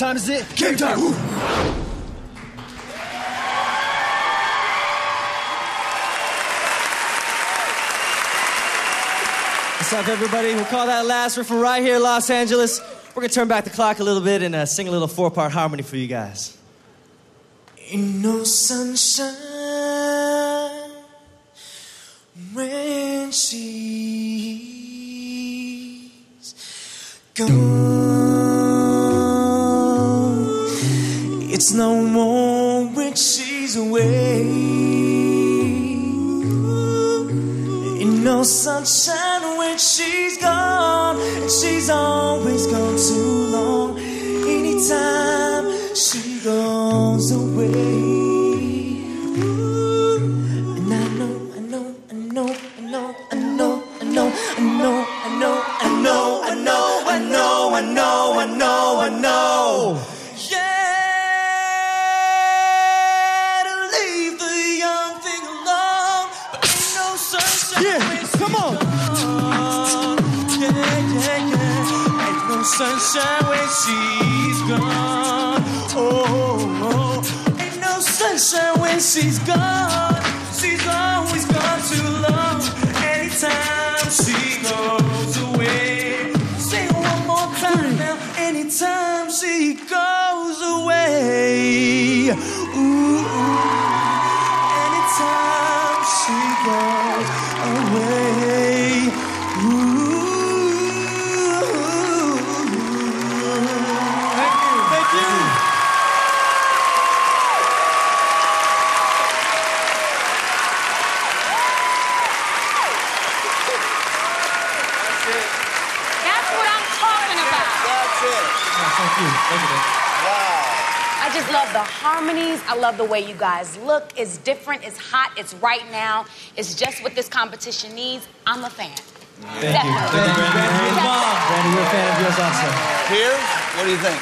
time is it? Game time! Woo. What's up, everybody? We'll call that last. We're from right here, Los Angeles. We're gonna turn back the clock a little bit and sing a little 4-part harmony for you guys. Ain't no sunshine when she's gone. It's no more when she's away. Ain't no sunshine when she's gone, and she's always gone too long. Anytime she goes away. And I know, yeah, to leave the young thing alone, but ain't no sunshine. Yeah, come on. Yeah. Ain't no sunshine when she's gone. Oh, ain't no sunshine when she's gone. She's always gone too long. Anytime she goes away. Say it one more time now. Anytime she goes away. Ooh, anytime she goes away. Ooh. Thank you. That's what I'm talking about. That's it. Thank you. Wow. I just love the harmonies. I love the way you guys look. It's different. It's hot. It's right now. It's just what this competition needs. I'm a fan. Thank you. Brandy, we're a fan of yours also. Piers, what do you think?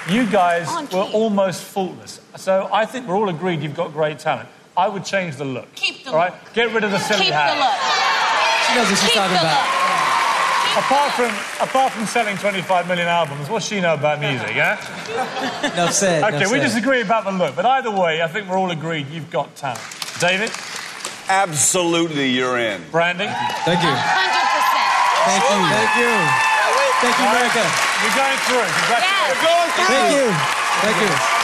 You guys On were key. almost faultless. So I think we're all agreed you've got great talent. I would change the look. Keep the all right? look. Get rid of the silly Keep hat. the look. She knows what she's Keep talking the about. look. Apart from selling 25 million albums, what's she know about music, yeah? Enough said. Okay, we disagree about the look, but either way, I think we're all agreed you've got talent. David? Absolutely, you're in. Brandy? Thank you. 100%. Thank you. Thank you. Thank you, America. You're going through. Congratulations. Yes. Going through. Thank you. Thank you.